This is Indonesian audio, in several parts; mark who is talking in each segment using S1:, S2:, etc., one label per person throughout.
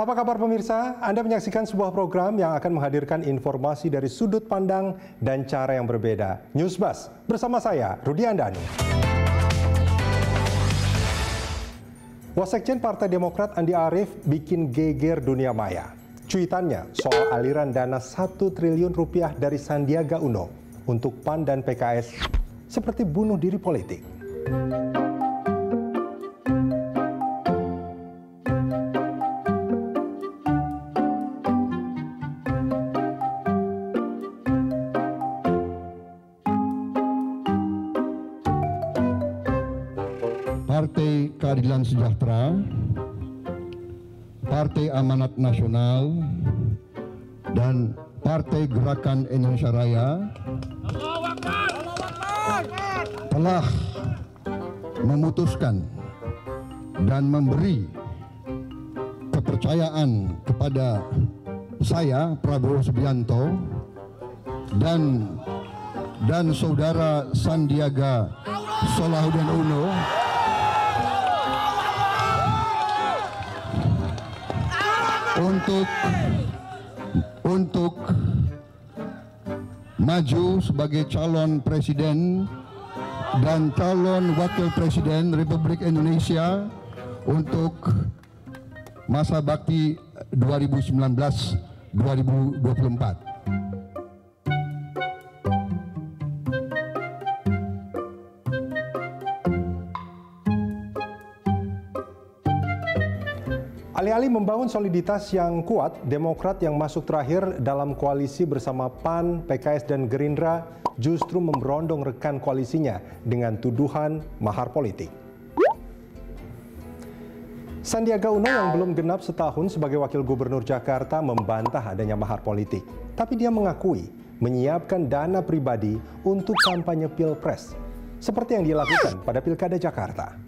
S1: Apa kabar pemirsa? Anda menyaksikan sebuah program yang akan menghadirkan informasi dari sudut pandang dan cara yang berbeda. Newsbuzz bersama saya, Rudi Andani. Wasekjen Partai Demokrat Andi Arief bikin geger dunia maya. Cuitannya soal aliran dana 1 triliun rupiah dari Sandiaga Uno untuk PAN dan PKS seperti bunuh diri politik.
S2: Partai Keadilan Sejahtera, Partai Amanat Nasional, dan Partai Gerakan Indonesia Raya telah memutuskan dan memberi kepercayaan kepada saya, Prabowo Subianto, dan saudara Sandiaga Salahuddin Uno untuk maju sebagai calon presiden dan calon wakil presiden Republik Indonesia untuk masa bakti 2019-2024.
S1: Alih-alih membangun soliditas yang kuat, Demokrat yang masuk terakhir dalam koalisi bersama PAN, PKS, dan Gerindra justru memberondong rekan koalisinya dengan tuduhan mahar politik. Sandiaga Uno yang belum genap setahun sebagai wakil gubernur Jakarta membantah adanya mahar politik. Tapi dia mengakui menyiapkan dana pribadi untuk kampanye Pilpres, seperti yang dilakukan pada Pilkada Jakarta.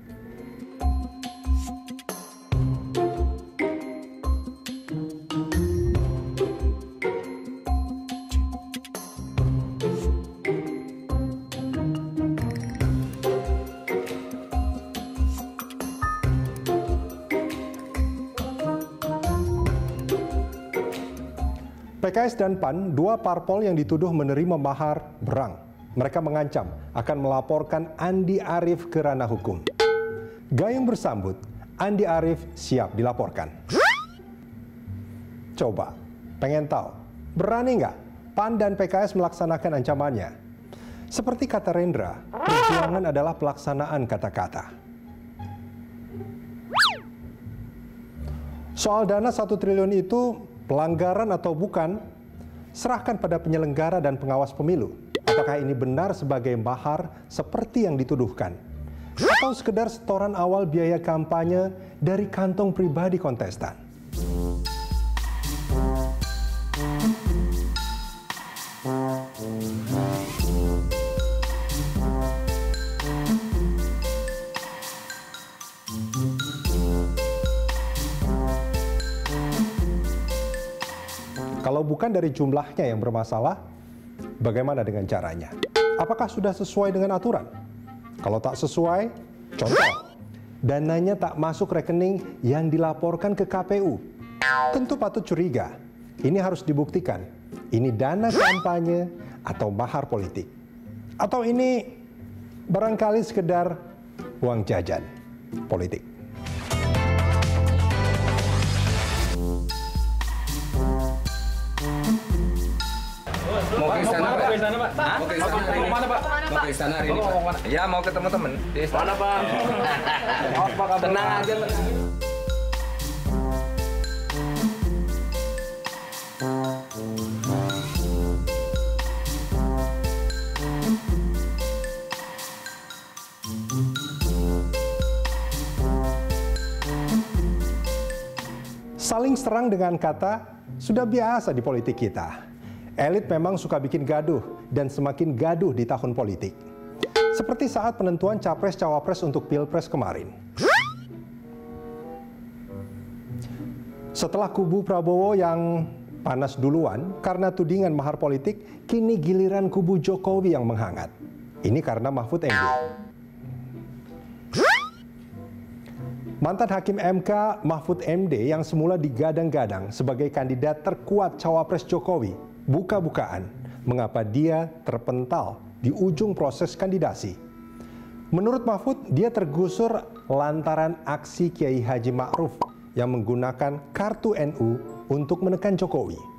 S1: PKS dan PAN, dua parpol yang dituduh menerima mahar berang. Mereka mengancam akan melaporkan Andi Arief ke ranah hukum. Gayung bersambut, Andi Arief siap dilaporkan. Coba, pengen tahu, berani nggak PAN dan PKS melaksanakan ancamannya? Seperti kata Rendra, perjuangan adalah pelaksanaan kata-kata. Soal dana 1 triliun itu, pelanggaran atau bukan, serahkan pada penyelenggara dan pengawas pemilu. Apakah ini benar sebagai mahar seperti yang dituduhkan? Atau sekedar setoran awal biaya kampanye dari kantong pribadi kontestan? Kalau bukan dari jumlahnya yang bermasalah, bagaimana dengan caranya? Apakah sudah sesuai dengan aturan? Kalau tak sesuai, contoh, dananya tak masuk rekening yang dilaporkan ke KPU. Tentu patut curiga. Ini harus dibuktikan. Ini dana kampanye atau mahar politik. Atau ini barangkali sekedar uang jajan politik.
S3: Mau ke istana, Pak? Mau ke istana, Pak? Mau ke istana hari ini? Mau ke istana hari ini, Pak? Ya, mau ketemu teman di istana, Pak. Tenang aja, Pak.
S1: Saling serang dengan kata sudah biasa di politik kita. Elit memang suka bikin gaduh dan semakin gaduh di tahun politik. Seperti saat penentuan capres-cawapres untuk Pilpres kemarin. Setelah kubu Prabowo yang panas duluan karena tudingan mahar politik, kini giliran kubu Jokowi yang menghangat. Ini karena Mahfud MD. Mantan Hakim MK Mahfud MD yang semula digadang-gadang sebagai kandidat terkuat cawapres Jokowi, buka-bukaan mengapa dia terpental di ujung proses kandidasi. Menurut Mahfud, dia tergusur lantaran aksi Kiai Haji Ma'ruf yang menggunakan kartu NU untuk menekan Jokowi.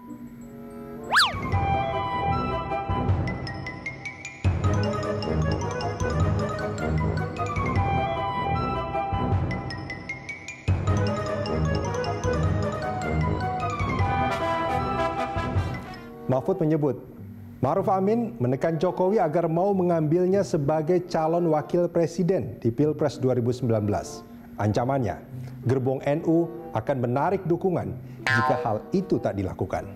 S1: Mahfud menyebut, Ma'ruf Amin menekan Jokowi agar mau mengambilnya sebagai calon wakil presiden di Pilpres 2019. Ancamannya, gerbong NU akan menarik dukungan jika hal itu tak dilakukan.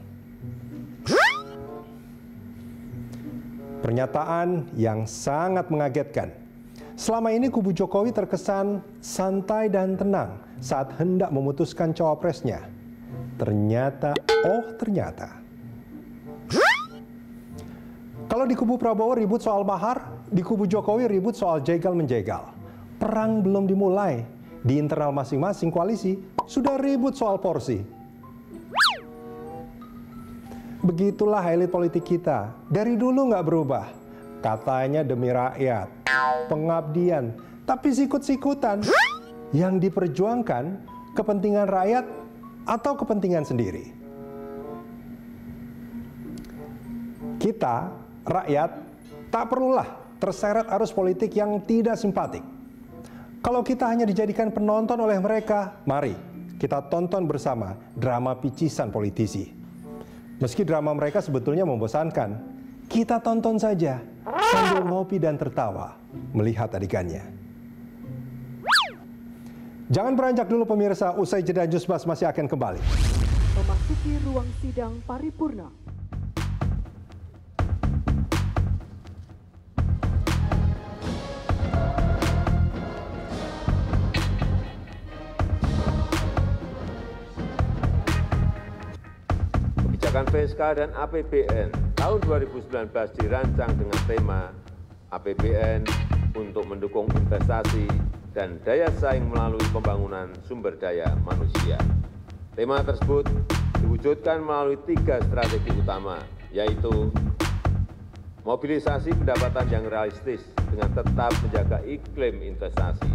S1: Pernyataan yang sangat mengagetkan. Selama ini kubu Jokowi terkesan santai dan tenang saat hendak memutuskan cawapresnya. Ternyata. Kalau di kubu Prabowo ribut soal mahar, di kubu Jokowi ribut soal jegal-menjegal. Perang belum dimulai, di internal masing-masing koalisi sudah ribut soal porsi. Begitulah elit politik kita, dari dulu nggak berubah. Katanya demi rakyat, pengabdian, tapi sikut-sikutan. Yang diperjuangkan kepentingan rakyat atau kepentingan sendiri. Kita rakyat tak perlulah terseret arus politik yang tidak simpatik. Kalau kita hanya dijadikan penonton oleh mereka, mari kita tonton bersama drama picisan politisi. Meski drama mereka sebetulnya membosankan, kita tonton saja sambil ngopi dan tertawa melihat adegannya. Jangan beranjak dulu pemirsa, usai jeda Newsbuzz masih akan kembali.
S4: Memasuki ruang sidang paripurna.
S5: Kebijakan fiskal dan APBN tahun 2019 dirancang dengan tema APBN untuk mendukung investasi dan daya saing melalui pembangunan sumber daya manusia. Tema tersebut diwujudkan melalui 3 strategi utama, yaitu mobilisasi pendapatan yang realistis dengan tetap menjaga iklim investasi,